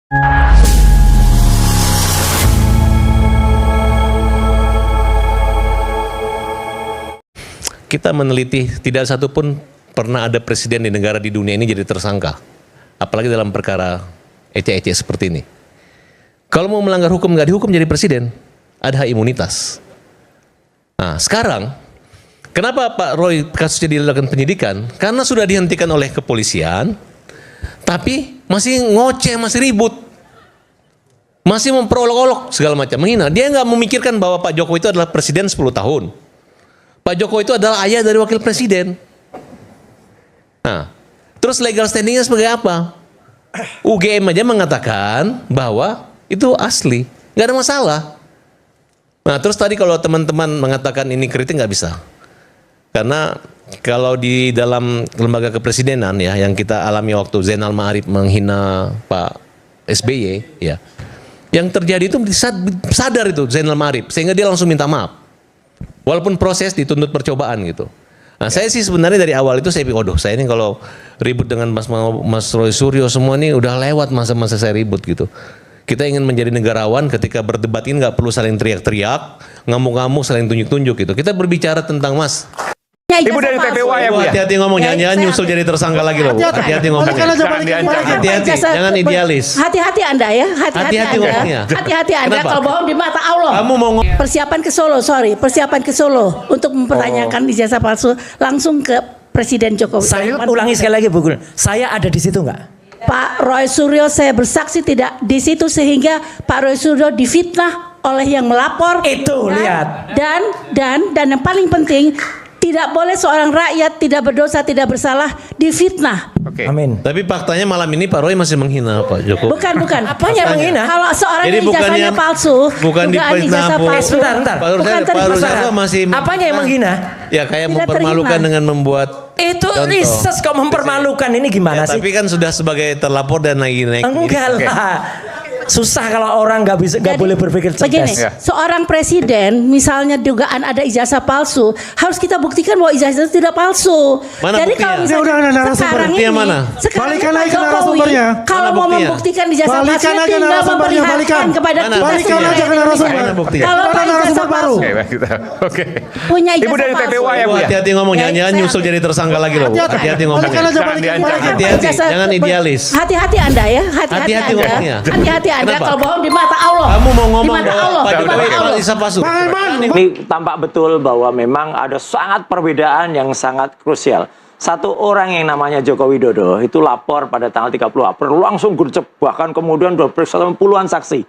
Kita meneliti tidak satu pun pernah ada presiden di negara di dunia ini jadi tersangka. Apalagi dalam perkara ecek-ecek seperti ini. Kalau mau melanggar hukum nggak dihukum jadi presiden, ada hak imunitas. Nah sekarang, kenapa Pak Roy kasusnya dilakukan penyidikan? Karena sudah dihentikan oleh kepolisian, tapi masih ngoceh, masih ribut. Masih memperolok-olok segala macam, menghina. Dia nggak memikirkan bahwa Pak Jokowi itu adalah presiden 10 tahun. Pak Jokowi itu adalah ayah dari wakil presiden. Nah, terus legal standingnya sebagai apa? UGM aja mengatakan bahwa itu asli, nggak ada masalah. Nah, terus tadi kalau teman-teman mengatakan ini kritik nggak bisa, karena kalau di dalam lembaga kepresidenan ya, yang kita alami waktu Zainal Ma'arif menghina Pak SBY, ya, yang terjadi itu sadar itu Zainal Ma'arif, sehingga dia langsung minta maaf. Walaupun proses dituntut percobaan gitu. Nah saya sih sebenarnya dari awal itu saya pikir, waduh saya ini kalau ribut dengan Mas Roy Suryo semua ini udah lewat masa-masa saya ribut gitu. Kita ingin menjadi negarawan ketika berdebat ini nggak perlu saling teriak-teriak, ngamuk-ngamuk, saling tunjuk-tunjuk gitu. Kita berbicara tentang Mas. Ibu dari TPUA ya Bu ya? Hati-hati ngomong, jangan nyusul jadi tersangka lagi loh Bu. Hati-hati ngomongnya. Hati-hati, jangan idealis. Hati-hati Anda ya, hati-hati Anda. Hati-hati Anda kalau bohong di mata Allah. Kamu mau persiapan ke Solo untuk mempertanyakan ijazah palsu langsung ke Presiden Jokowi. Saya ulangi sekali lagi Bu Gun, saya ada di situ nggak? Pak Roy Suryo saya bersaksi tidak di situ sehingga Pak Roy Suryo difitnah oleh yang melapor. Itu lihat. Dan yang paling penting, tidak boleh seorang rakyat tidak berdosa, tidak bersalah difitnah. Oke. Amin. Tapi faktanya malam ini Pak Roy masih menghina Pak Jokowi. Bukan. Apanya yang menghina? Kalau seorang Jadi ijazahnya palsu, bukan dugaan ijazah palsu. Sebentar. Pak Roy masih. Apanya yang menghina? Ya kayak Tidak mempermalukan terima. dengan membuat. Itu contoh. riset kok mempermalukan ini gimana Ya, sih? tapi kan sudah sebagai terlapor dan naik. Enggak lah. Susah kalau orang nggak boleh berpikir cerdas. Begini, seorang presiden misalnya dugaan ada ijazah palsu, harus kita buktikan bahwa ijazah itu tidak palsu. Mana Jadi buktinya? kalau misalnya sekarang ini, Balikan lagi ke Jokowi narasumbernya. kalau Mana mau buktinya? membuktikan ijazah palsu, Balikan aja tinggal narasumbernya, memperlihatkan kepada Mana? kita Balikan semua. aja ke narasumber. Mana buktinya? Kalau Ada Pak ijazah narasumber baru. palsu, Oke. punya Ibu ijazah dari palsu. TPUA ya Bu ya? Hati-hati ngomong, Ya, jangan saya- nyusul jadi tersangka lagi loh. Hati-hati ngomongnya. Balikan aja, balikan. Hati-hati, jangan idealis. Hati-hati Anda ya, hati-hati Hati-hati Anda. ngomongnya. Hati-hati Anda Kenapa? kalau bohong di mata Allah. Kamu mau ngomong di mata bahwa Allah, Pak di mata Jokowi Allah. bisa palsu? Ini tampak betul bahwa memang ada sangat perbedaan yang sangat krusial. Satu orang yang namanya Joko Widodo itu lapor pada tanggal 30 April langsung gercep, bahkan kemudian sudah periksa puluhan saksi.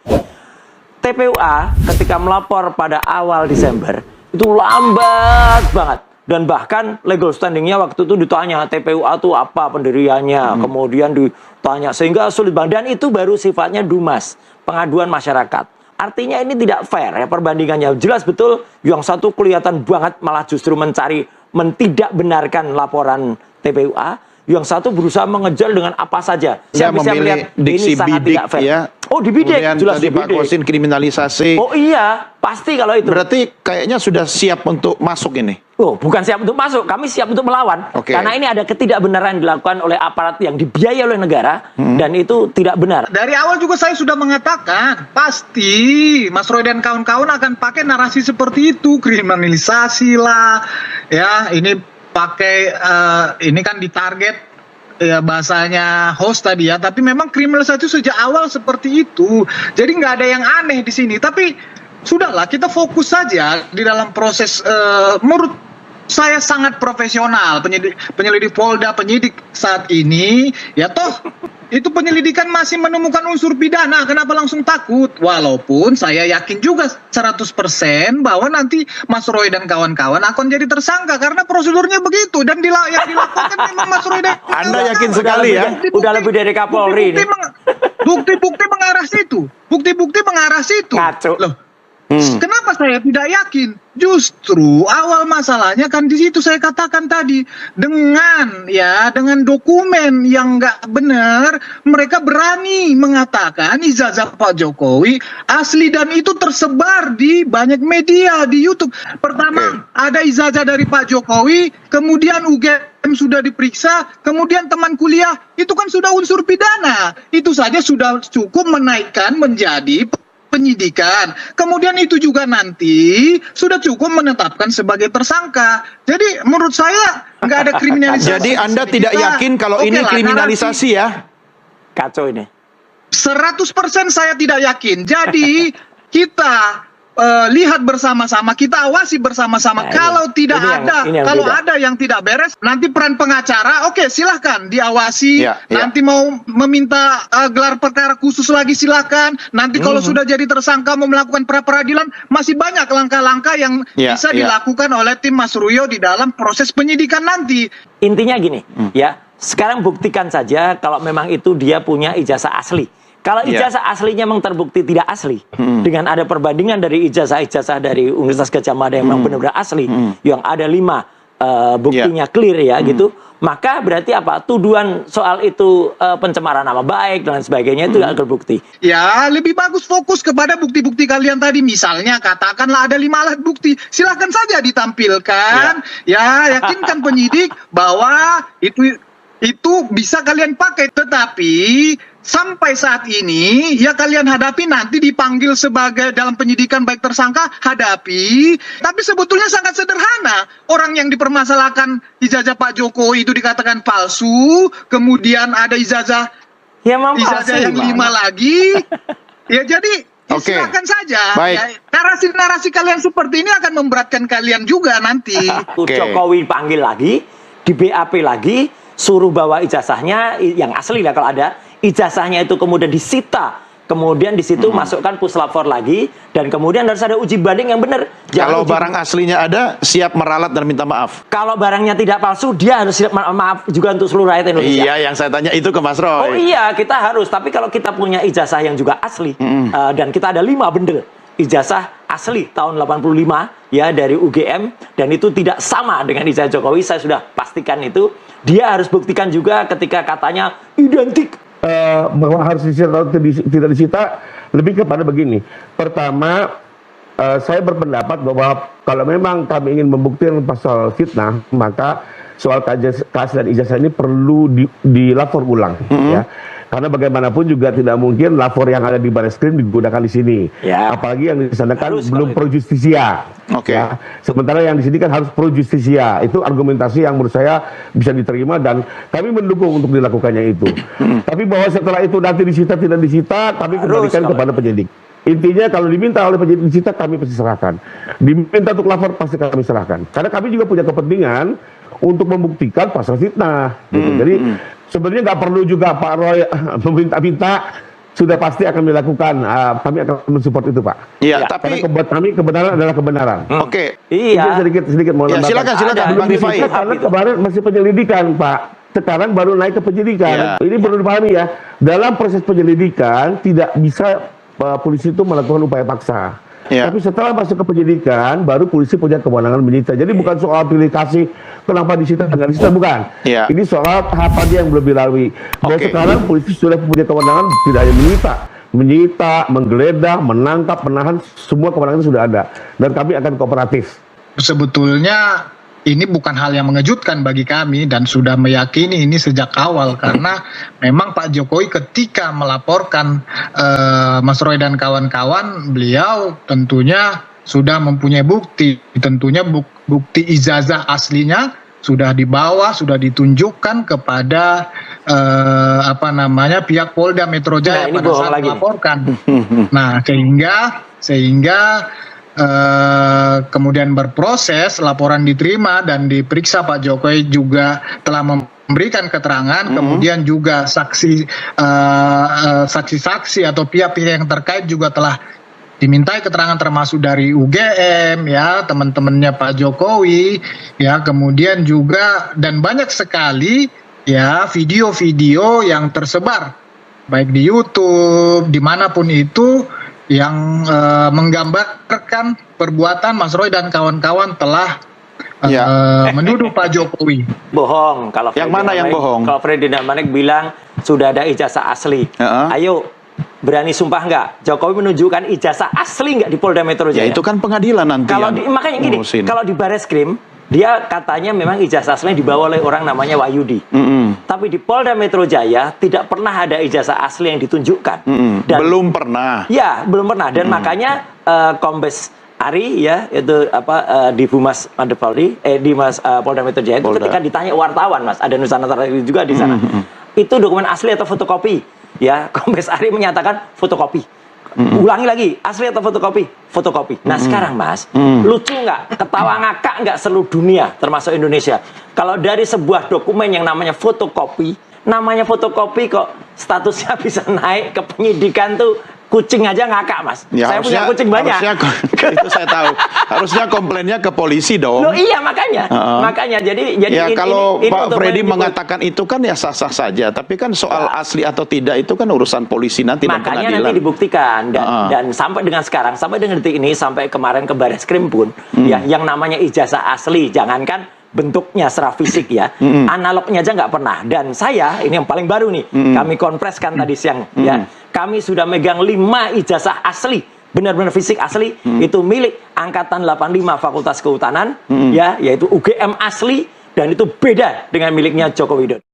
TPUA ketika melapor pada awal Desember itu lambat banget. Dan bahkan legal standingnya waktu itu ditanya TPUA itu apa pendiriannya, kemudian ditanya sehingga sulit banget. Dan itu baru sifatnya dumas, pengaduan masyarakat. Artinya ini tidak fair ya perbandingannya. Jelas betul yang satu kelihatan banget malah justru tidak benarkan laporan TPUA. Yang satu berusaha mengejar dengan apa saja. Saya Bisa memilih melihat diksi ini sangat bidik tidak fair. ya. Oh dibidik, Kemudian jelas tadi Pak dibidik. Kosin kriminalisasi. Oh iya, pasti kalau itu. Berarti kayaknya sudah siap untuk masuk ini. Oh, bukan siap untuk masuk, kami siap untuk melawan. Oke. Karena ini ada ketidakbenaran yang dilakukan oleh aparat yang dibiayai oleh negara dan itu tidak benar. Dari awal juga saya sudah mengatakan pasti Mas Roy dan kawan-kawan akan pakai narasi seperti itu, kriminalisasi lah, ya ini pakai ini kan ditarget ya bahasanya host tadi ya, tapi memang kriminalisasi sejak awal seperti itu, jadi nggak ada yang aneh di sini. Tapi sudahlah kita fokus saja di dalam proses menurut saya sangat profesional penyelidik Polda, penyidik saat ini ya toh itu penyelidikan masih menemukan unsur pidana, kenapa langsung takut? Walaupun saya yakin juga 100% bahwa nanti Mas Roy dan kawan-kawan akan jadi tersangka karena prosedurnya begitu dan yang dilakukan memang Mas Roy dan Anda yakin sekali ya? Udah lebih dari Kapolri ini. Bukti-bukti mengarah situ. Bukti-bukti mengarah situ. Ngaco. Loh, Kenapa saya tidak yakin? Justru awal masalahnya kan di situ saya katakan tadi, dengan dokumen yang nggak benar, mereka berani mengatakan ijazah Pak Jokowi asli dan itu tersebar di banyak media di YouTube. Pertama ada ijazah dari Pak Jokowi, kemudian UGM sudah diperiksa, kemudian teman kuliah, itu kan sudah unsur pidana. Itu saja sudah cukup menaikkan menjadi penyidikan. Kemudian itu juga nanti sudah cukup menetapkan sebagai tersangka. Jadi menurut saya nggak ada kriminalisasi. Jadi Anda tidak yakin kalau ini kriminalisasi ya? Kacau ini. 100% saya tidak yakin. Jadi kita lihat bersama-sama, kita awasi bersama-sama. Kalau tidak ada, kalau ada yang tidak beres, nanti peran pengacara, oke, silahkan diawasi. Nanti mau meminta gelar perkara khusus lagi silahkan. Nanti kalau sudah jadi tersangka mau melakukan pra peradilan, masih banyak langkah-langkah yang bisa dilakukan oleh tim Mas Suryo di dalam proses penyidikan nanti. Intinya gini, ya, sekarang buktikan saja kalau memang itu dia punya ijazah asli. Kalau ijazah aslinya memang terbukti tidak asli, dengan ada perbandingan dari ijazah-ijazah dari Universitas Gadjah Mada yang memang benar-benar asli, yang ada 5 buktinya clear ya gitu, maka berarti apa? Tuduhan soal itu pencemaran nama baik dan lain sebagainya itu tidak terbukti. Ya, lebih bagus fokus kepada bukti-bukti kalian tadi. Misalnya katakanlah ada 5 alat bukti, silakan saja ditampilkan. Ya, yakinkan penyidik bahwa itu bisa kalian pakai, tetapi sampai saat ini ya kalian hadapi, nanti dipanggil sebagai dalam penyidikan baik tersangka, hadapi. Tapi sebetulnya sangat sederhana. Orang yang dipermasalahkan ijazah Pak Jokowi itu dikatakan palsu, kemudian ada ijazah yang 5 lagi. Ya jadi silakan saja. Ya, narasi-narasi kalian seperti ini akan memberatkan kalian juga nanti. Jokowi panggil lagi, di BAP lagi, suruh bawa ijazahnya yang asli lah kalau ada. Ijazahnya itu kemudian disita, kemudian di situ masukkan puslapor lagi, dan kemudian harus ada uji banding yang benar. Kalau barang aslinya ada, siap meralat dan minta maaf. Kalau barangnya tidak palsu, dia harus siap maaf juga untuk seluruh rakyat Indonesia. Iya, yang saya tanya itu ke Mas Roy. Oh iya, kita harus. Tapi kalau kita punya ijazah yang juga asli, dan kita ada 5 bendel ijazah asli tahun 85 ya dari UGM, dan itu tidak sama dengan ijazah Jokowi, saya sudah pastikan itu. Dia harus buktikan juga ketika katanya identik. Bahwa harus disita atau tidak disita, lebih kepada begini. Pertama, saya berpendapat bahwa kalau memang kami ingin membuktikan pasal fitnah, maka soal keaslian ijazah ini perlu dilapor ulang, ya. Karena bagaimanapun juga tidak mungkin lapor yang ada di Barreskrim digunakan di sini. Apalagi yang di sana kan belum pro justisia. Ya. Sementara yang di sini kan harus pro justisia. Itu argumentasi yang menurut saya bisa diterima dan kami mendukung untuk dilakukannya itu. Tapi bahwa setelah itu nanti disita tidak disita, kami kembalikan kepada penyidik. Intinya kalau diminta oleh penyidik disita, kami pasti serahkan. Diminta untuk lapor pasti kami serahkan. Karena kami juga punya kepentingan untuk membuktikan pasal fitnah. Gitu. Jadi sebenarnya nggak perlu juga Pak Roy meminta-minta, sudah pasti akan dilakukan. Kami akan mensupport itu, Pak. Iya, Karena tapi buat kami kebenaran adalah kebenaran. Oke. Iya. Sedikit mau Ya, silakan Bang Rifai. Karena kemarin masih penyelidikan, Pak. Sekarang baru naik ke penyidikan. Ini perlu dipahami ya. Dalam proses penyelidikan tidak bisa polisi itu melakukan upaya paksa. Tapi setelah masuk ke penyidikan, baru polisi punya kewenangan menyita. Jadi bukan soal pilih kasih, kenapa disita, nggak disita, bukan. Ini soal tahapannya yang belum dilalui. Dan sekarang polisi sudah punya kewenangan tidak hanya menyita, menggeledah, menangkap, menahan, semua kewenangan sudah ada. Dan kami akan kooperatif. Sebetulnya ini bukan hal yang mengejutkan bagi kami dan sudah meyakini ini sejak awal, karena memang Pak Jokowi ketika melaporkan Mas Roy dan kawan-kawan, beliau tentunya sudah mempunyai bukti. Tentunya bukti ijazah aslinya sudah dibawa, sudah ditunjukkan kepada pihak Polda Metro Jaya pada saat melaporkan. Nah, sehingga kemudian berproses, laporan diterima dan diperiksa. Pak Jokowi juga telah memberikan keterangan, kemudian juga saksi-saksi atau pihak-pihak yang terkait juga telah dimintai keterangan, termasuk dari UGM ya, teman-temannya Pak Jokowi ya, kemudian juga dan banyak sekali ya video-video yang tersebar baik di YouTube dimanapun itu yang menggambarkan perbuatan Mas Roy dan kawan-kawan telah menuduh Pak Jokowi. Bohong. Kalau Yang Freddy mana yang Namanik- bohong? Kalau Ferdinand Manik bilang sudah ada ijazah asli. Ayo, berani sumpah nggak? Jokowi menunjukkan ijazah asli nggak di Polda Metro Ya Jaya? itu kan pengadilan nanti. Kalau yang makanya gini, ngurusin. kalau di Bareskrim dia katanya memang ijazah aslinya dibawa oleh orang namanya Wahyudi. Tapi di Polda Metro Jaya tidak pernah ada ijazah asli yang ditunjukkan. Dan Belum pernah. ya, belum pernah. Dan makanya Kombes Ari ya itu di Humas Mabes Polri di Polda Metro Jaya itu ketika ditanya wartawan, Mas, ada Nusantara juga di sana. Itu dokumen asli atau fotokopi? Ya, Kombes Ari menyatakan fotokopi. Ulangi lagi, asli atau fotokopi? Fotokopi. Nah sekarang Mas, lucu nggak? Ketawa ngakak nggak seluruh dunia, termasuk Indonesia? Kalau dari sebuah dokumen yang namanya fotokopi kok statusnya bisa naik ke penyidikan tuh, kucing aja ngakak, Mas. Ya, Saya punya kucing banyak. Itu saya tahu. Harusnya komplainnya ke polisi dong. Loh iya makanya. Makanya jadi Ya kalau ini Pak untuk Freddy menyebut- mengatakan itu kan ya sah-sah saja. Tapi kan soal asli atau tidak itu kan urusan polisi nanti dan makanya pengadilan. nanti dibuktikan dan sampai dengan sekarang, sampai dengan detik ini, sampai kemarin ke Bareskrim pun ya yang namanya ijazah asli, jangankan bentuknya secara fisik ya, analognya aja nggak pernah. Dan saya ini yang paling baru nih, kami konpreskan tadi siang ya, kami sudah megang 5 ijazah asli, benar-benar fisik asli, itu milik Angkatan 85 Fakultas Kehutanan ya, yaitu UGM asli, dan itu beda dengan miliknya Joko Widodo.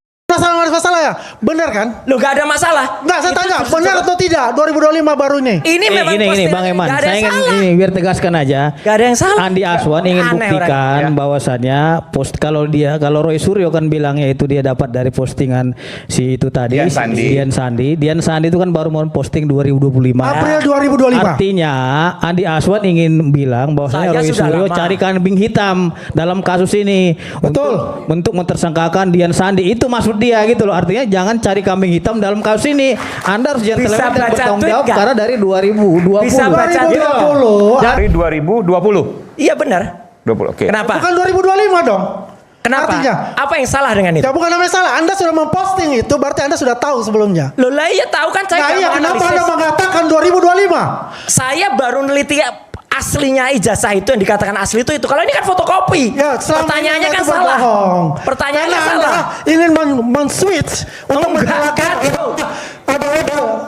Masalah ya? Benar kan? Lo gak ada masalah. Enggak, saya Itu tanya, justru- benar atau tidak? 2025 baru ini. Ini memang Gini, postingan, Bang Eman, nggak ada saya yang ingin salah. ini biar tegaskan aja. Gak ada yang salah. Andi Aswan ingin Aneh buktikan orang. bahwasannya kalau Roy Suryo kan bilangnya itu dia dapat dari postingan si itu tadi Dian Sandi itu kan baru mau posting 2025. April 2025. Artinya Andi Aswan ingin bilang bahwasanya Saya Roy sudah Suryo lama. cari kambing hitam dalam kasus ini. Betul. Untuk mentersangkakan Dian Sandi, itu maksud dia gitu loh. Artinya jangan cari kambing hitam dalam kasus ini. Anda harus Bisa gentleman dan baca bertanggung tweet jawab nggak? karena dari 2020. Bisa baca tweet. 2020. Dari 2020. Iya benar. 20. Oke. Kenapa? Bukan 2025 dong. Kenapa? Artinya, Apa yang salah dengan itu? ya bukan namanya salah. Anda sudah memposting itu, berarti Anda sudah tahu sebelumnya. Loh lah iya tahu kan saya Nah nggak iya, mau kenapa analisis. Anda mengatakan 2025? Saya baru neliti aslinya ijazah itu yang dikatakan asli itu. Kalau ini kan fotokopi. Ya, selama Pertanyaannya ini kan itu salah. berbohong. Pertanyaannya Karena salah. Anda ingin men-switch untuk Enggak, menjelaskan kan?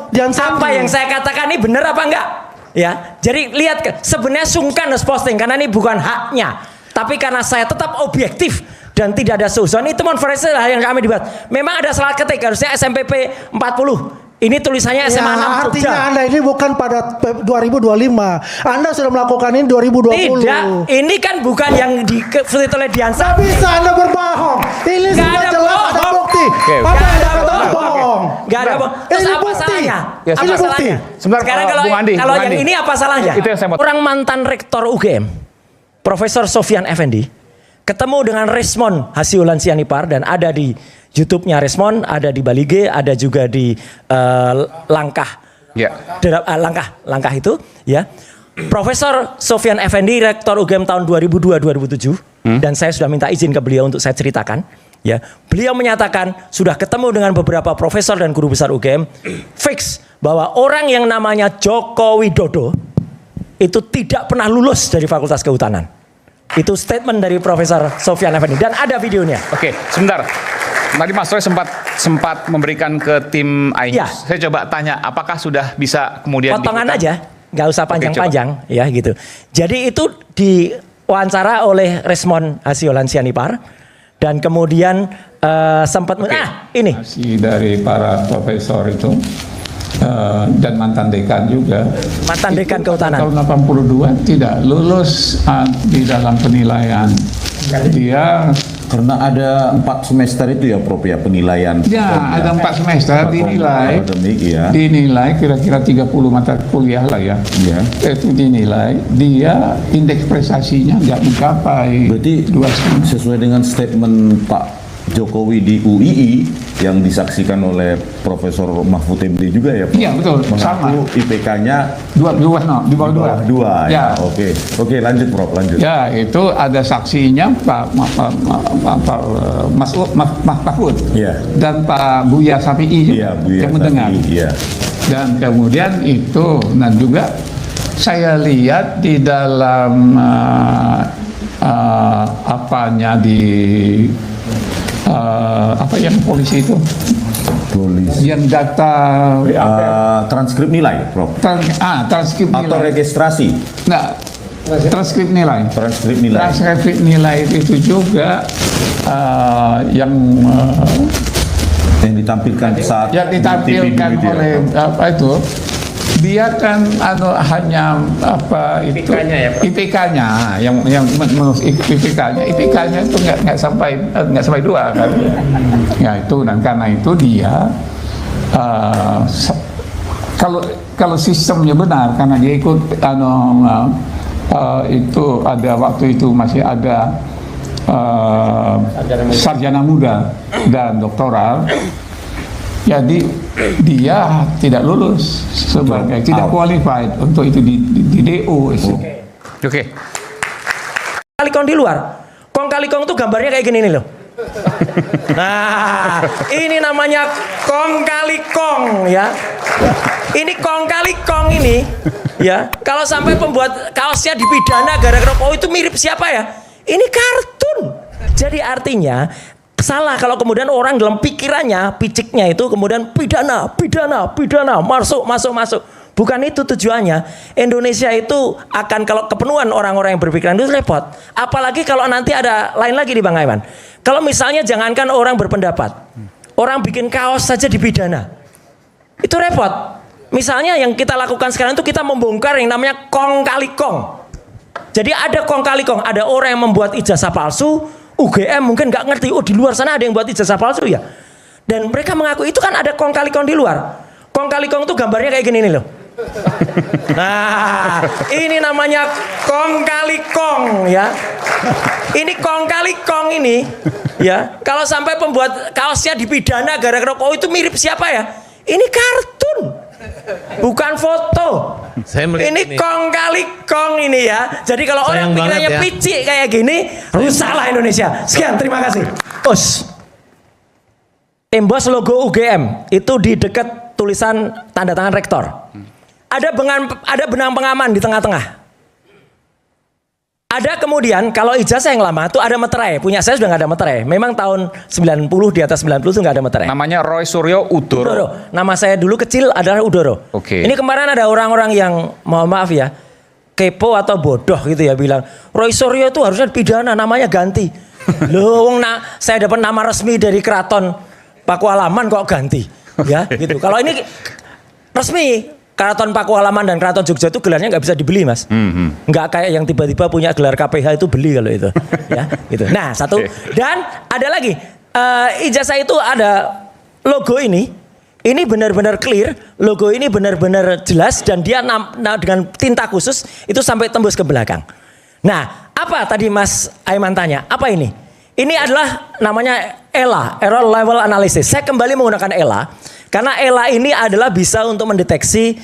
Dian Sandi. Apa yang saya katakan ini benar apa enggak? Ya, jadi lihat sebenarnya sungkan harus posting karena ini bukan haknya. Tapi karena saya tetap objektif dan tidak ada suuzon, itu konferensi lah yang kami dibuat. Memang ada salah ketik, harusnya SMPP 40. Ini tulisannya SMA 6 Ya, Jogja. artinya Anda ini bukan pada 2025. Anda sudah melakukan ini 2020. Tidak, ini kan bukan yang dikesulit oleh Dian Nggak Sandi. bisa Anda berbohong. Ini Nggak sudah ada jelas ada bohong. bukti. Oke, Apa Nggak yang ada Anda bohong. bohong? Gak ada bohong. Terus Ini apa bukti. salahnya? Ya, Apa ini bukti. salahnya? Sebentar, Sekarang Bung Andi, kalau Bung yang Andi. ini apa salahnya? Itu yang saya mau- Orang mantan rektor UGM, Profesor Sofyan Effendi, ketemu dengan Resmond Hasiulan Sianipar, dan ada di YouTube-nya Resmond, ada di Balige, ada juga di Langkah. Ya. Langkah itu ya. Profesor Sofyan Effendi, rektor UGM tahun 2002-2007, dan saya sudah minta izin ke beliau untuk saya ceritakan. Ya, beliau menyatakan sudah ketemu dengan beberapa profesor dan guru besar UGM, fix bahwa orang yang namanya Joko Widodo itu tidak pernah lulus dari Fakultas Kehutanan. Itu statement dari Profesor Sofyan Effendi, dan ada videonya. Oke, sebentar. Tadi Mas Roy sempat memberikan ke tim iNews. Ya. Saya coba tanya, apakah sudah bisa kemudian Potongan diputar? aja, nggak usah panjang-panjang ya gitu. Jadi itu diwawancara oleh Resmond Hasiulan Sianipar, dan kemudian sempat ini dari para profesor itu dan mantan dekan juga. mantan dekan kehutanan. Tahun 82 tidak lulus di dalam penilaian. Dia Karena ada 4 semester itu ya Prof ya penilaian. ya ada 4 semester dinilai. Akademik ya. Dinilai kira-kira 30 mata kuliah lah ya. Ya. Itu dinilai dia indeks prestasinya nggak mencapai Berarti 2,5. sesuai dengan statement Pak Jokowi di UII yang disaksikan oleh Profesor Mahfud MD juga ya Pak? Iya betul, sama. Mengaku IPK-nya di bawah 2. Ya. Oke, lanjut Prof, lanjut. Ya, itu ada saksinya Pak Mahfud Iya. dan Pak Buya Safi'i Iya, Bu yang mendengar. Iya. Dan kemudian itu, dan juga saya lihat di dalam apanya di apa yang polisi itu, yang data transkrip nilai, Prof. Transkrip nilai atau registrasi. Nah, transkrip nilai. Transkrip nilai. Transkrip nilai itu juga yang ditampilkan saat yang ditampilkan oleh apa itu, dia kan hanya apa itu IPK-nya yang IPK-nya itu nggak sampai 2 kan. Ya itu, dan karena itu dia kalau sistemnya benar, karena dia ikut itu ada waktu itu masih ada sarjana muda dan doktoral, jadi dia tidak lulus sebagai tidak qualified untuk itu di DO. Oke. Kali kong di luar, kong kali kong tuh gambarnya kayak gini nih loh. Nah, ini namanya kong kali kong ya. Ini kong kali kong ini ya. Kalau sampai pembuat kaosnya dipidana gara-gara itu mirip siapa ya? Ini kartun. Jadi artinya salah kalau kemudian orang dalam pikirannya, piciknya itu kemudian pidana, masuk. Bukan itu tujuannya. Indonesia itu akan, kalau kepenuhan orang-orang yang berpikiran itu repot. Apalagi kalau nanti ada lain lagi di Bang Aiman. Kalau misalnya jangankan orang berpendapat, orang bikin kaos saja dipidana. Itu repot. Misalnya yang kita lakukan sekarang itu kita membongkar yang namanya kong kali kong. Jadi ada kong kali kong, ada orang yang membuat ijazah palsu, UGM mungkin nggak ngerti, oh di luar sana ada yang buat ijazah palsu ya. Dan mereka mengaku itu kan ada kong kali kong di luar. Kong kali kong itu gambarnya kayak gini nih loh. Nah, ini namanya kong kali kong ya. Ini kong kali kong ini ya. Kalau sampai pembuat kaosnya dipidana gara-gara itu mirip siapa ya? Ini kartun, bukan foto. Ini kong kali kong ini ya. Jadi kalau orang pikirannya ya, picik kayak gini, rusaklah Indonesia. Sekian, terima kasih. Embos logo UGM itu di dekat tulisan tanda tangan rektor. Ada benang pengaman di tengah-tengah. Ada kemudian kalau ijazah yang lama tuh ada meterai. Punya saya sudah nggak ada meterai. Memang tahun 90, di atas 90 tuh nggak ada meterai. Namanya Roy Suryo Udoro. Nama saya dulu kecil adalah Udoro. Oke. Ini kemarin ada orang-orang yang mohon maaf ya, kepo atau bodoh gitu ya, bilang Roy Suryo itu harusnya pidana, namanya ganti. Loh, saya dapat nama resmi dari Keraton Pakualaman kok ganti. Ya, gitu. Kalau ini resmi, Keraton Pakualaman dan Keraton Jogja itu gelarnya nggak bisa dibeli, Mas. Nggak kayak yang tiba-tiba punya gelar KPH itu beli kalau itu. Ya, gitu. Nah, satu. Dan ada lagi, ijazah itu ada logo ini. Ini benar-benar clear, logo ini benar-benar jelas dan dia dengan tinta khusus itu sampai tembus ke belakang. Nah, apa tadi Mas Aiman tanya? Apa ini? Ini adalah namanya ELA, Error Level Analysis. Saya kembali menggunakan ELA. Karena ELA ini adalah bisa untuk mendeteksi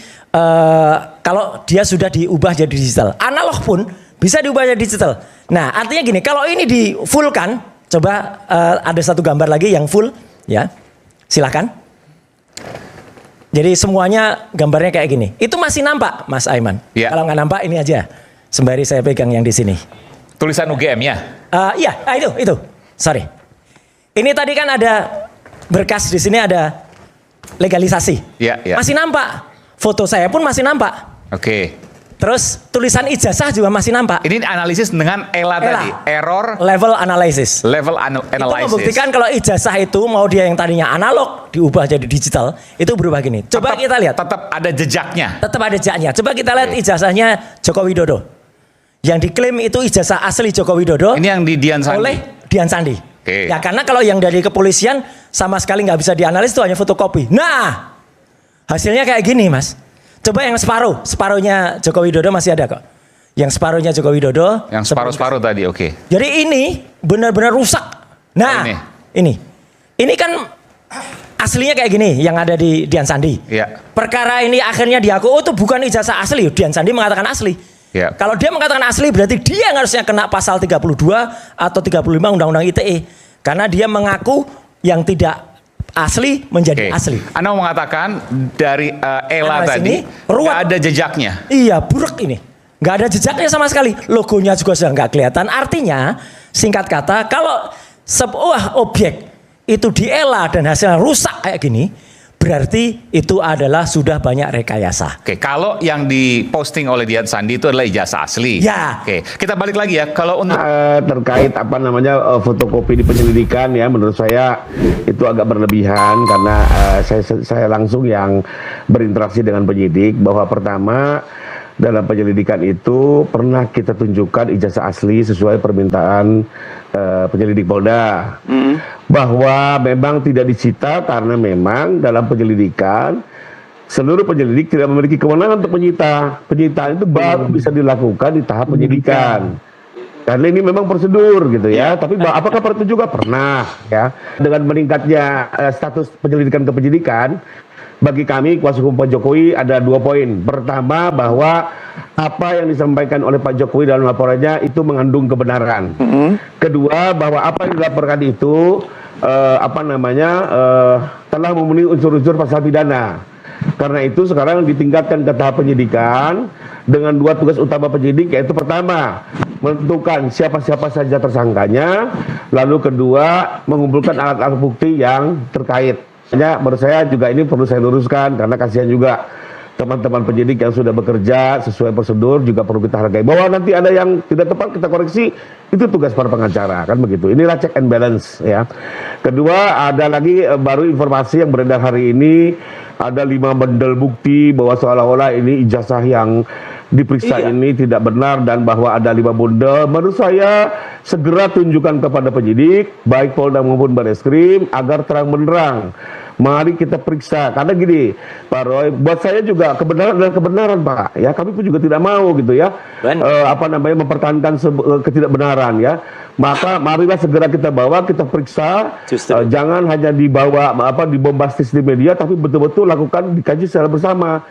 kalau dia sudah diubah jadi digital. Analog pun bisa diubah jadi digital. Nah, artinya gini, kalau ini di full kan, coba ada satu gambar lagi yang full, ya. Silakan. Jadi semuanya gambarnya kayak gini. Itu masih nampak, Mas Aiman. Ya. Kalau nggak nampak ini aja. Sembari saya pegang yang di sini. Tulisan UGM ya? Iya, itu. Sorry. Ini tadi kan ada berkas di sini ada legalisasi. Ya. Masih nampak. Foto saya pun masih nampak. Oke. Terus tulisan ijazah juga masih nampak. Ini analisis dengan ELA tadi. Error Level Analysis. Analysis. Itu membuktikan kalau ijazah itu mau dia yang tadinya analog diubah jadi digital, itu berubah gini. Coba kita lihat. Tetap ada jejaknya. Tetap ada jejaknya. Coba kita lihat ijazahnya Joko Widodo. Yang diklaim itu ijazah asli Joko Widodo. Ini yang di Dian Sandi. Oleh Dian Sandi. Okay. Ya karena kalau yang dari kepolisian sama sekali nggak bisa dianalisis, itu hanya fotokopi. Nah, hasilnya kayak gini, Mas. Coba yang separuhnya Joko Widodo masih ada kok. Yang separuhnya Joko Widodo. Yang separuh tadi, oke. Jadi ini benar-benar rusak. Nah, ini kan aslinya kayak gini yang ada di Dian Sandi. Ya. Perkara ini akhirnya diaku, oh itu bukan ijazah asli. Dian Sandi mengatakan asli. Ya. Kalau dia mengatakan asli berarti dia yang harusnya kena pasal 32 atau 35 Undang-Undang ITE. Karena dia mengaku yang tidak asli menjadi asli. Anda mau mengatakan dari Ella Nah, tadi sini, ruwet. nggak ada jejaknya. Iya, buruk ini. Nggak ada jejaknya sama sekali. Logonya juga sudah nggak kelihatan. Artinya, singkat kata, kalau sebuah objek itu di Ella dan hasilnya rusak kayak gini, berarti itu adalah sudah banyak rekayasa. Oke, kalau yang diposting oleh Dian Sandi itu adalah ijazah asli. Ya. Oke, kita balik lagi ya. Kalau untuk terkait fotokopi di penyelidikan ya, menurut saya itu agak berlebihan karena saya langsung yang berinteraksi dengan penyidik bahwa pertama dalam penyelidikan itu pernah kita tunjukkan ijazah asli sesuai permintaan penyelidik Polda, bahwa memang tidak disita karena memang dalam penyelidikan seluruh penyelidik tidak memiliki kewenangan untuk menyita. Penyitaan itu baru bisa dilakukan di tahap penyidikan. Karena ini memang prosedur gitu ya. Tapi apakah itu juga pernah ya. Dengan meningkatnya status penyelidikan ke penyidikan, bagi kami kuasa hukum Pak Jokowi ada 2 poin. Pertama, bahwa apa yang disampaikan oleh Pak Jokowi dalam laporannya itu mengandung kebenaran. Kedua, bahwa apa yang dilaporkan itu telah memenuhi unsur-unsur pasal pidana. Karena itu sekarang ditingkatkan ke tahap penyidikan dengan 2 tugas utama penyidik, yaitu pertama, menentukan siapa-siapa saja tersangkanya, lalu kedua, mengumpulkan alat-alat bukti yang terkait. Menurut saya juga ini perlu saya luruskan karena kasihan juga teman-teman penyidik yang sudah bekerja sesuai prosedur juga perlu kita hargai. Bahwa nanti ada yang tidak tepat kita koreksi, itu tugas para pengacara, kan begitu. Inilah check and balance ya. Kedua, ada lagi baru informasi yang beredar hari ini, ada 5 bundel bukti bahwa seolah-olah ini ijazah yang diperiksa ini tidak benar dan bahwa ada 5 bundel. Menurut saya segera tunjukkan kepada penyidik baik Polda maupun Barreskrim agar terang benderang. Mari kita periksa, karena gini Pak Roy, buat saya juga kebenaran adalah kebenaran Pak ya, kami pun juga tidak mau gitu ya mempertahankan ketidakbenaran ya. Maka marilah segera kita bawa, kita periksa, jangan hanya dibawa dibombastis di media, tapi betul-betul lakukan, dikaji secara bersama.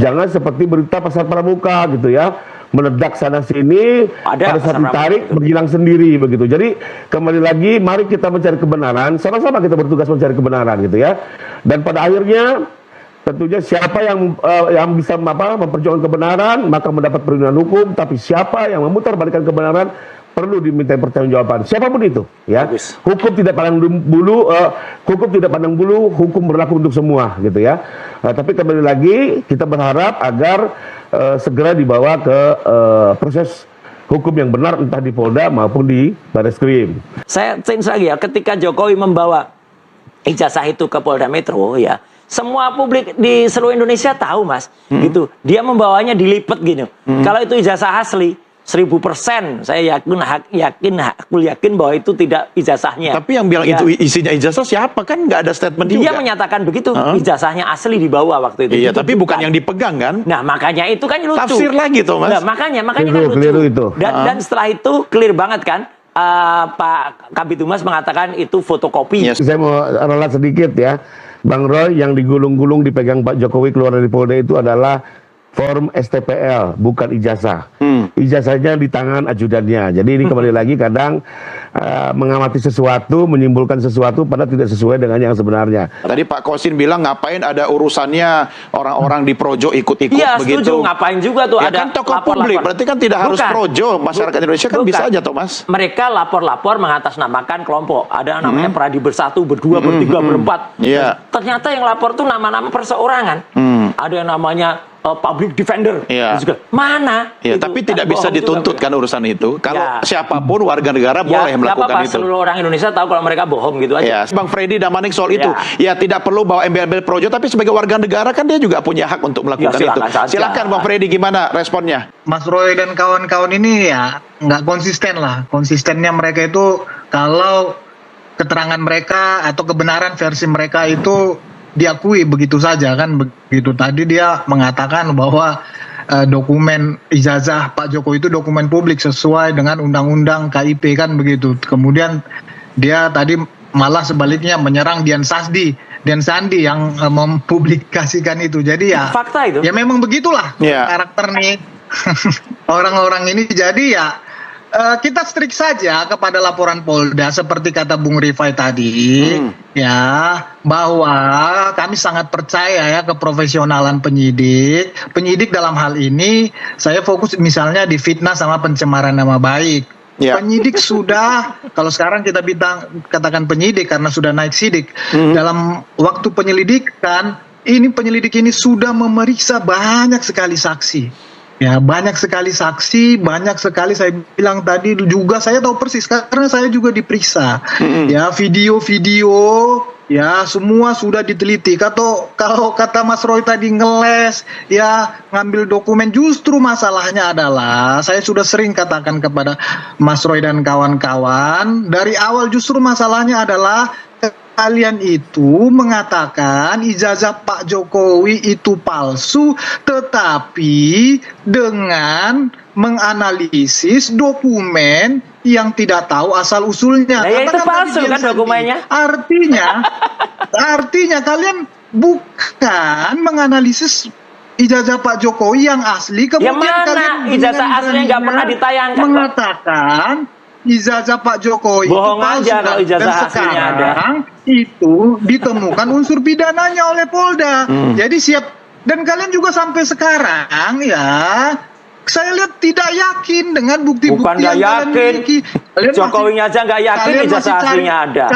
Jangan seperti berita pasar pramuka gitu ya, meledak sana sini, pada saat ditarik menghilang sendiri begitu. Jadi kembali lagi, mari kita mencari kebenaran, sama-sama kita bertugas mencari kebenaran gitu ya. Dan pada akhirnya tentunya siapa yang bisa memperjuangkan kebenaran maka mendapat perlindungan hukum, tapi siapa yang memutarbalikkan kebenaran perlu diminta pertanggungjawaban, siapapun itu ya. Hukum tidak pandang bulu, hukum berlaku untuk semua gitu ya. Tapi kembali lagi kita berharap agar segera dibawa ke proses hukum yang benar, entah di Polda maupun di Barreskrim. Saya change lagi ya, ketika Jokowi membawa ijazah itu ke Polda Metro ya, semua publik di seluruh Indonesia tahu Mas, gitu. Dia membawanya dilipet gini. Kalau itu ijazah asli 1000%, saya yakin bahwa itu tidak ijazahnya. Tapi yang bilang itu isinya ijazah siapa, kan nggak ada statement dia juga. menyatakan begitu, ijazahnya asli dibawa waktu itu. Iya, tapi bukan yang dipegang kan? Nah, makanya itu kan lucu. Tafsir lagi tuh Mas. Nah, makanya kan lucu. Itu. Dan setelah itu clear banget kan, Pak Kabid Humas mengatakan itu fotokopi. Saya mau ralat sedikit ya, Bang Roy, yang digulung-gulung dipegang Pak Jokowi keluar dari Polda itu adalah form STPL, bukan ijazah. Ijazahnya di tangan ajudannya. Jadi ini kembali lagi kadang mengamati sesuatu, menyimpulkan sesuatu pada tidak sesuai dengan yang sebenarnya. Tadi Pak Kosin bilang ngapain ada urusannya orang-orang di Projo ikut-ikut Iya, begitu. setuju, ngapain juga tuh ya ada kan tokoh publik, berarti kan tidak harus Projo, masyarakat Indonesia kan bisa aja toh Mas. Mereka lapor-lapor mengatasnamakan kelompok. Ada namanya Pradi bersatu, berdua, bertiga, berempat. Iya. Ternyata yang lapor tuh nama-nama perseorangan. Ada yang namanya public defender. Juga. Mana? Ya, tapi tidak bisa dituntut kan urusan itu. Kalau siapapun warga negara boleh melakukan itu. Seluruh orang Indonesia tahu kalau mereka bohong gitu aja. Ya, Bang Freddy Damanik soal itu. Ya, tidak perlu bawa embel-embel Projo, tapi sebagai warga negara kan dia juga punya hak untuk melakukan itu. Silakan Bang Freddy, gimana responnya? Mas Roy dan kawan-kawan ini ya nggak konsisten lah. Konsistennya mereka itu kalau keterangan mereka atau kebenaran versi mereka itu diakui begitu saja kan begitu. Tadi dia mengatakan bahwa dokumen ijazah Pak Jokowi itu dokumen publik sesuai dengan undang-undang KIP kan begitu. Kemudian dia tadi malah sebaliknya menyerang Dian Sandi yang mempublikasikan itu. Jadi ya fakta itu. Ya memang begitulah karakter nih orang-orang ini. Jadi ya kita strik saja kepada laporan Polda seperti kata Bung Rifai tadi, ya, bahwa kami sangat percaya ya keprofesionalan penyidik. Penyidik dalam hal ini saya fokus misalnya di fitnah sama pencemaran nama baik. Penyidik sudah, kalau sekarang kita katakan penyidik karena sudah naik sidik, dalam waktu penyelidikan ini penyelidik ini sudah memeriksa banyak sekali saksi. Ya, banyak sekali saksi, banyak sekali saya bilang tadi juga saya tahu persis karena saya juga diperiksa. Ya, video-video ya semua sudah diteliti. Kalau kata Mas Roy tadi ngeles, ya ngambil dokumen, justru masalahnya adalah saya sudah sering katakan kepada Mas Roy dan kawan-kawan dari awal, justru masalahnya adalah kalian itu mengatakan ijazah Pak Jokowi itu palsu, tetapi dengan menganalisis dokumen yang tidak tahu asal usulnya. Nah, ya itu palsu kan dokumennya. Artinya kalian bukan menganalisis ijazah Pak Jokowi yang asli, kemudian yang mana kalian ijazah aslinya nggak pernah ditayangkan mengatakan ijazah Pak Jokowi bohong itu aja kalau ijazah aslinya ada. Itu ditemukan unsur pidananya oleh Polda. Jadi siap, dan kalian juga sampai sekarang ya saya lihat tidak yakin dengan bukti-bukti yang kalian miliki. Jokowinya aja nggak yakin ijazah aslinya ada.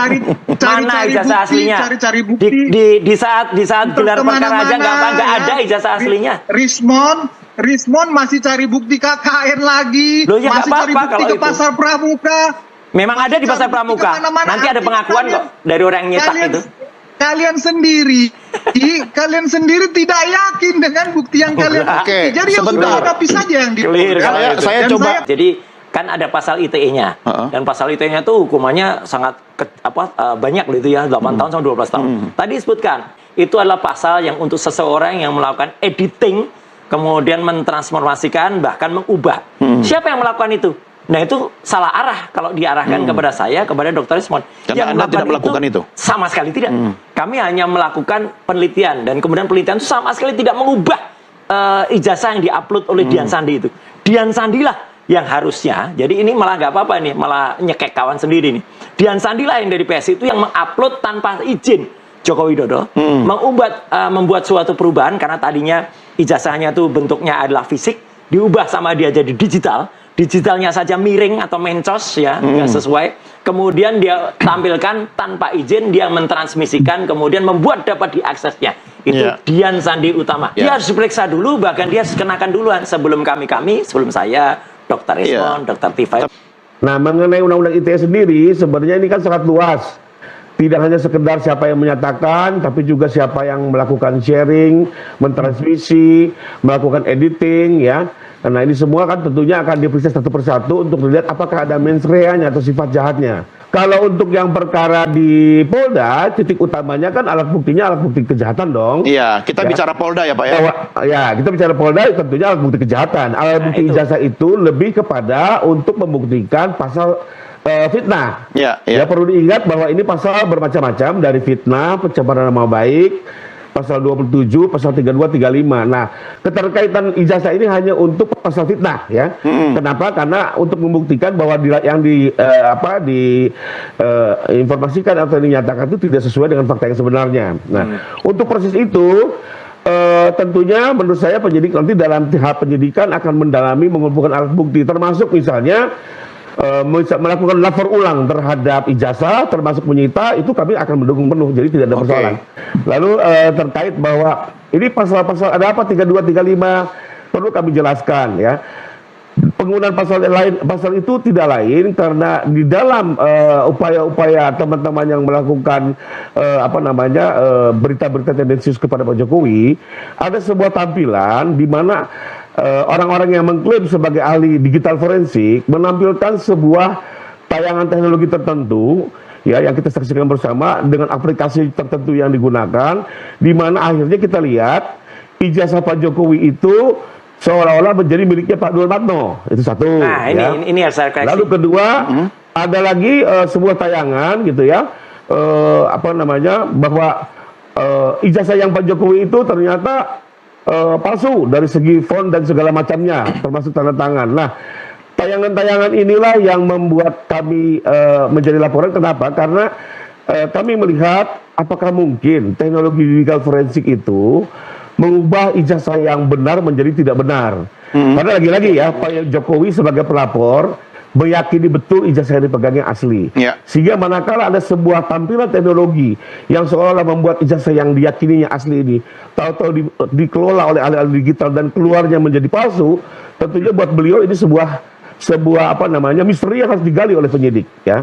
Mana ijazah aslinya? Cari bukti. Di saat gelar perkara aja nggak ada ijazah aslinya. Rismon masih cari bukti KKN lagi, loh, ya masih cari bukti ke Pasar Pramuka. Memang ada di Pasar Pramuka. Nanti ada pengakuan kok dari orang yang nyetak itu. Kalian sendiri tidak yakin dengan bukti yang kalian. Jadi yang sudah hadapi saja yang ditulis. Saya coba. Jadi kan ada pasal ITE-nya dan pasal ITE-nya itu hukumannya sangat banyak loh itu ya, 8 tahun sampai 12 tahun. Tadi disebutkan itu adalah pasal yang untuk seseorang yang melakukan editing, kemudian mentransformasikan bahkan mengubah. Siapa yang melakukan itu? Nah, itu salah arah kalau diarahkan kepada saya, kepada Dr. Rismon. Karena Anda tidak melakukan itu? Sama sekali tidak. Kami hanya melakukan penelitian, dan kemudian penelitian itu sama sekali tidak mengubah ijazah yang diupload oleh Dian Sandi itu. Dian Sandi lah yang harusnya, jadi ini malah nggak apa-apa nih, malah nyekek kawan sendiri nih. Dian Sandi lah yang dari PSI itu yang mengupload tanpa izin Joko Widodo, membuat suatu perubahan karena tadinya ijazahnya tuh bentuknya adalah fisik, diubah sama dia jadi digital. Digitalnya saja miring atau mencos ya, nggak sesuai. Kemudian dia tampilkan tanpa izin, dia mentransmisikan, kemudian membuat dapat diaksesnya. Itu Dian Sandi Utama. Dia harus diperiksa dulu, bahkan dia harus kenakan duluan sebelum sebelum saya, Dr. Rismon, Dr. Tifai. Nah, mengenai undang-undang ITE sendiri, sebenarnya ini kan sangat luas. Tidak hanya sekedar siapa yang menyatakan, tapi juga siapa yang melakukan sharing, mentransmisi, melakukan editing, ya. Karena ini semua kan tentunya akan diperiksa satu persatu untuk melihat apakah ada mens rea-nya atau sifat jahatnya. Kalau untuk yang perkara di Polda, titik utamanya kan alat buktinya alat bukti kejahatan dong. Iya, kita bicara Polda ya Pak ya. Ya, kita bicara Polda tentunya alat bukti kejahatan. Alat bukti ijazah itu lebih kepada untuk membuktikan pasal fitnah. Ya, perlu diingat bahwa ini pasal bermacam-macam, dari fitnah, pencemaran nama baik, pasal 27, pasal 32, 35. Nah, keterkaitan ijazah ini hanya untuk pasal fitnah ya. Kenapa? Karena untuk membuktikan bahwa yang informasikan atau dinyatakan itu tidak sesuai dengan fakta yang sebenarnya. Nah, untuk proses itu tentunya menurut saya penyidik nanti dalam tahap penyidikan akan mendalami, mengumpulkan alat bukti, termasuk misalnya melakukan lapor ulang terhadap ijazah, termasuk menyita, itu kami akan mendukung penuh, jadi tidak ada persoalan. Lalu terkait bahwa ini pasal-pasal ada apa 32, 35 perlu kami jelaskan ya. Penggunaan pasal itu tidak lain karena di dalam upaya-upaya teman-teman yang melakukan berita-berita tendensius kepada Pak Jokowi, ada sebuah tampilan di mana orang-orang yang mengklaim sebagai ahli digital forensik menampilkan sebuah tayangan teknologi tertentu ya yang kita saksikan bersama dengan aplikasi tertentu yang digunakan, di mana akhirnya kita lihat ijazah Pak Jokowi itu seolah-olah menjadi miliknya Pak Dul Matno. Itu satu. Nah, ini harus saya koreksi. Lalu kedua, ada lagi sebuah tayangan gitu ya, bahwa ijazah yang Pak Jokowi itu ternyata palsu dari segi font dan segala macamnya, termasuk tanda tangan. Nah, tayangan-tayangan inilah yang membuat kami menjadi laporan. Kenapa? Karena kami melihat apakah mungkin teknologi digital forensik itu mengubah ijazah yang benar menjadi tidak benar. Karena lagi-lagi ya, Pak Jokowi sebagai pelapor meyakini betul ijazah yang dipegangnya asli. Sehingga manakala ada sebuah tampilan teknologi yang seolah-olah membuat ijazah yang diyakininya asli ini tahu-tahu dikelola oleh ahli-ahli digital dan keluarnya menjadi palsu, tentunya buat beliau ini sebuah misteri yang harus digali oleh penyidik, ya.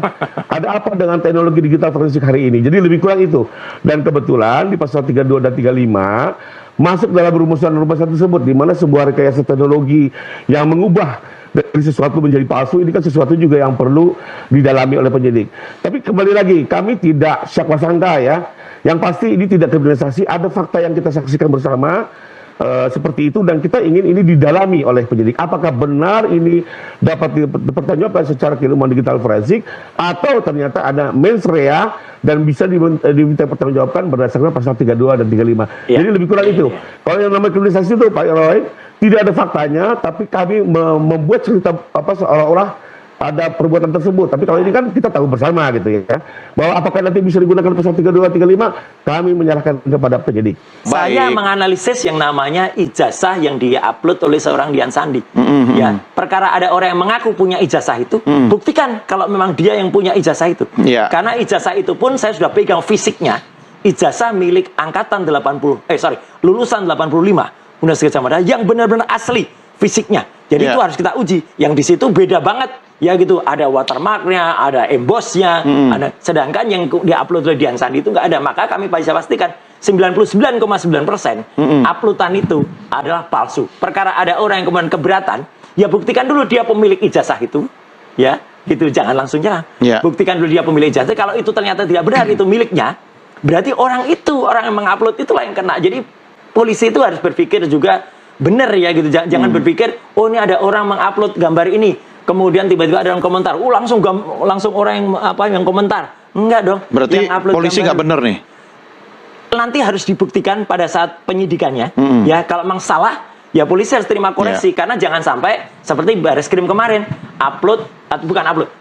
Ada apa dengan teknologi digital forensik hari ini? Jadi lebih kurang itu. Dan kebetulan di pasal 32 dan 35 masuk dalam rumusan-rumusan tersebut, di mana sebuah rekayasa teknologi yang mengubah dari sesuatu menjadi palsu, ini kan sesuatu juga yang perlu didalami oleh penyidik. Tapi kembali lagi, kami tidak sangka ya. Yang pasti ini tidak kriminalisasi, ada fakta yang kita saksikan bersama seperti itu, dan kita ingin ini didalami oleh penyidik. Apakah benar ini dapat dipertanggungjawabkan secara keilmuan digital forensik, atau ternyata ada mens rea dan bisa diminta pertanggungjawabkan berdasarkan pasal 32 dan 35. Jadi lebih kurang itu. Kalau yang namanya kriminalisasi itu, Pak Roy, tidak ada faktanya, tapi kami membuat cerita seolah-olah ada perbuatan tersebut. Tapi kalau ini kan kita tahu bersama gitu ya, bahwa apakah nanti bisa digunakan pasal 32, 35, kami menyerahkan kepada penyidik. Saya menganalisis yang namanya ijazah yang dia-upload oleh seorang Dian Sandi. Ya, perkara ada orang yang mengaku punya ijazah itu, buktikan kalau memang dia yang punya ijazah itu. Karena ijazah itu pun saya sudah pegang fisiknya. Ijazah milik angkatan lulusan 85 Universitas Gadjah Mada yang benar-benar asli fisiknya. Jadi itu harus kita uji. Yang di situ beda banget. Ya gitu, ada watermarknya, ada embossnya, sedangkan yang diupload oleh Dian Sandi itu nggak ada. Maka kami bisa pastikan 99,9% uploadan itu adalah palsu. Perkara ada orang yang kemudian keberatan, ya buktikan dulu dia pemilik ijazah itu, ya gitu, jangan langsung nyerang. Buktikan dulu dia pemilik ijazah. Kalau itu ternyata tidak benar itu miliknya, berarti orang yang mengupload itulah yang kena. Jadi polisi itu harus berpikir juga benar ya gitu, jangan berpikir oh ini ada orang mengupload gambar ini. Kemudian tiba-tiba ada yang komentar, langsung orang yang komentar. Enggak dong. Berarti polisi nggak benar nih. Nanti harus dibuktikan pada saat penyidikannya. Ya, kalau memang salah, ya polisi harus terima koreksi. Karena jangan sampai seperti Bareskrim kemarin,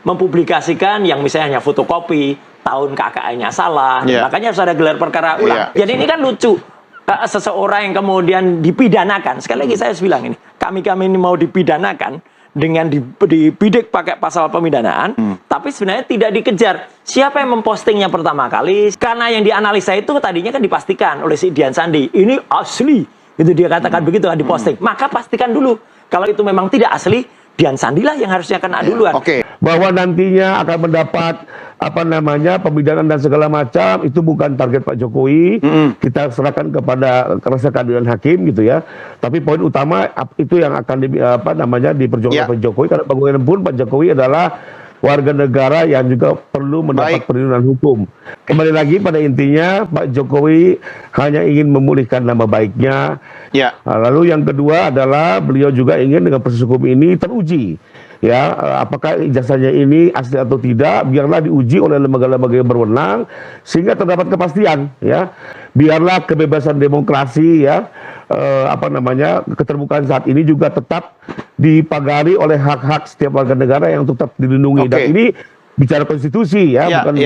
mempublikasikan yang misalnya fotokopi, tahun KKN-nya salah. Makanya harus ada gelar perkara ulang. Jadi ini kan lucu. Seseorang yang kemudian dipidanakan. Sekali lagi saya harus bilang ini, kami ini mau dipidanakan dengan dibidik pakai pasal pemidanaan, tapi sebenarnya tidak dikejar siapa yang mempostingnya pertama kali. Karena yang dianalisa itu tadinya kan dipastikan oleh si Dian Sandi, ini asli, itu dia katakan begitu kan diposting. Maka pastikan dulu kalau itu memang tidak asli, Dian Sandi lah yang harusnya kena duluan. Bahwa nantinya akan mendapat pemidanaan dan segala macam, itu bukan target Pak Jokowi. Kita serahkan kepada rasa keadilan hakim gitu ya. Tapi poin utama itu yang akan diperjuangkan Pak Jokowi, karena bagaimanapun Pak Jokowi adalah warga negara yang juga perlu mendapat perlindungan hukum. Kembali lagi pada intinya, Pak Jokowi hanya ingin memulihkan nama baiknya. Lalu yang kedua adalah beliau juga ingin dengan proses hukum ini teruji. Ya, apakah ijazahnya ini asli atau tidak, biarlah diuji oleh lembaga-lembaga yang berwenang sehingga terdapat kepastian, ya. Biarlah kebebasan demokrasi, ya, keterbukaan saat ini juga tetap dipagari oleh hak-hak setiap warga negara yang tetap dilindungi. Dan ini bicara konstitusi, ya, bukan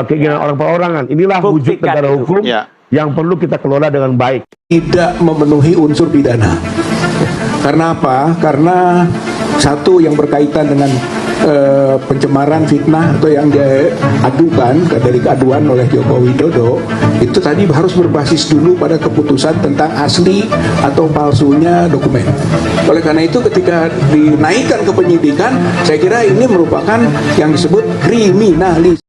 keinginan orang perorangan. Inilah wujud negara hukum yang perlu kita kelola dengan baik. Tidak memenuhi unsur pidana. Karena apa? Karena satu yang berkaitan dengan pencemaran, fitnah atau yang diadukan dari keaduan oleh Joko Widodo itu tadi harus berbasis dulu pada keputusan tentang asli atau palsunya dokumen. Oleh karena itu ketika dinaikkan ke penyidikan, saya kira ini merupakan yang disebut kriminalis.